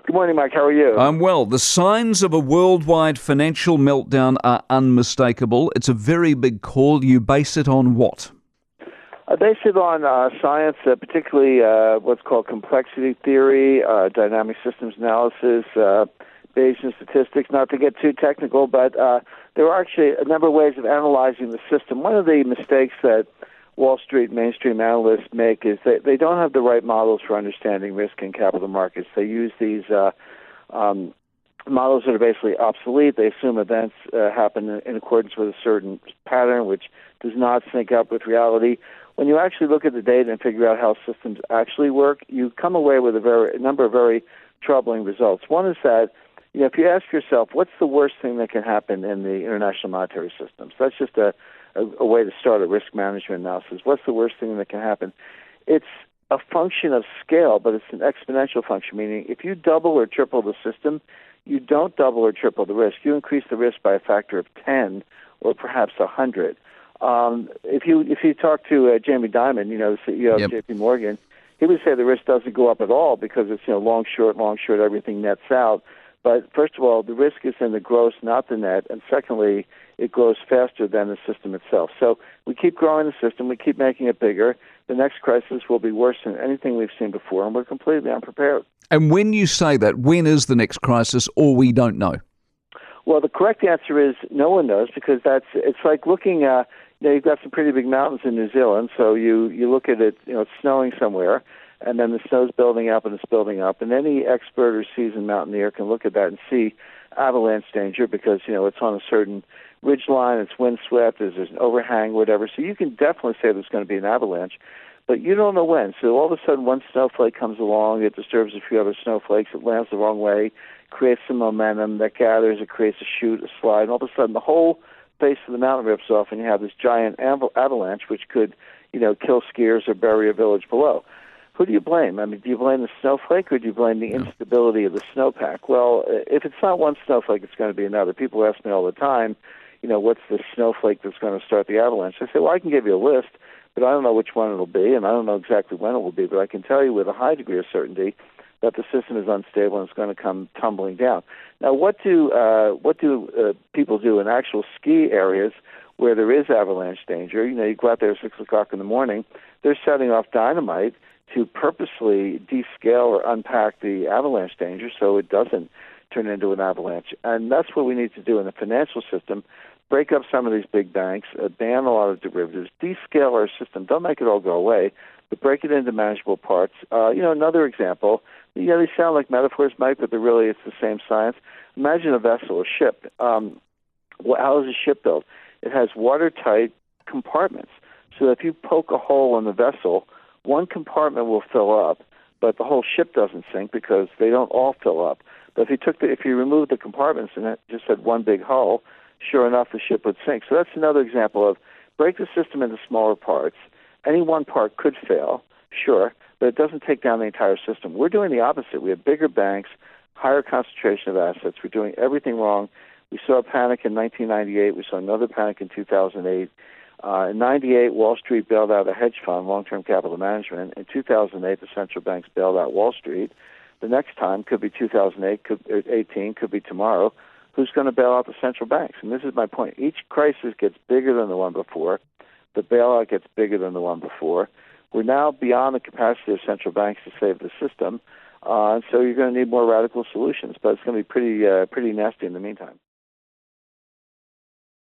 Good morning, Mike. How are you? I'm well. The signs of a worldwide financial meltdown are unmistakable. It's a very big call. You base it on what? I base it on science, particularly what's called complexity theory, dynamic systems analysis, Bayesian statistics. Not to get too technical, but there are actually a number of ways of analyzing the system. One of the mistakes that Wall Street mainstream analysts make is that they don't have the right models for understanding risk in capital markets. They use these models that are basically obsolete. They assume events happen in accordance with a certain pattern, which does not sync up with reality. When you actually look at the data and figure out how systems actually work, you come away with a number of very troubling results. One is that, if you ask yourself, what's the worst thing that can happen in the international monetary system? So that's just a way to start a risk management analysis. What's the worst thing that can happen? It's a function of scale, but it's an exponential function, meaning if you double or triple the system, you don't double or triple the risk. You increase the risk by a factor of 10 or perhaps 100. If you talk to Jamie Dimon, the CEO of J.P. Morgan, he would say the risk doesn't go up at all because it's long, short, everything nets out. But first of all, the risk is in the gross, not the net. And secondly, it grows faster than the system itself. So we keep growing the system. We keep making it bigger. The next crisis will be worse than anything we've seen before, and we're completely unprepared. And when you say that, when is the next crisis, or we don't know? Well, the correct answer is no one knows, because it's like looking at, you've got some pretty big mountains in New Zealand, so you look at it, it's snowing somewhere, and then the snow's building up and it's building up. And any expert or seasoned mountaineer can look at that and see avalanche danger because, it's on a certain ridge line, it's windswept, there's an overhang, whatever. So you can definitely say there's going to be an avalanche, but you don't know when. So all of a sudden one snowflake comes along, it disturbs a few other snowflakes, it lands the wrong way, creates some momentum that gathers, it creates a chute, a slide, and all of a sudden the whole face of the mountain rips off and you have this giant avalanche which could, kill skiers or bury a village below. Who do you blame? I mean, do you blame the snowflake or do you blame the instability of the snowpack? Well, if it's not one snowflake, it's going to be another. People ask me all the time, what's the snowflake that's going to start the avalanche? I say, well, I can give you a list, but I don't know which one it'll be, and I don't know exactly when it will be, but I can tell you with a high degree of certainty that the system is unstable and it's going to come tumbling down. Now, what do people do in actual ski areas where there is avalanche danger? You go out there at 6 o'clock in the morning, they're setting off dynamite to purposely descale or unpack the avalanche danger so it doesn't turn into an avalanche. And that's what we need to do in the financial system, break up some of these big banks, ban a lot of derivatives, descale our system. Don't make it all go away, but break it into manageable parts. Another example, they sound like metaphors, Mike, but it's the same science. Imagine a vessel, a ship. How is a ship built? It has watertight compartments. So if you poke a hole in the vessel, one compartment will fill up, but the whole ship doesn't sink because they don't all fill up. But if you remove the compartments and it just had one big hull, sure enough, the ship would sink. So that's another example of break the system into smaller parts. Any one part could fail, sure, but it doesn't take down the entire system. We're doing the opposite. We have bigger banks, higher concentration of assets. We're doing everything wrong. We saw a panic in 1998. We saw another panic in 2008. In 98, Wall Street bailed out a hedge fund, long-term capital management. In 2008, the central banks bailed out Wall Street. The next time could be 2018, could be tomorrow. Who's going to bail out the central banks? And this is my point. Each crisis gets bigger than the one before. The bailout gets bigger than the one before. We're now beyond the capacity of central banks to save the system, and so you're going to need more radical solutions. But it's going to be pretty nasty in the meantime.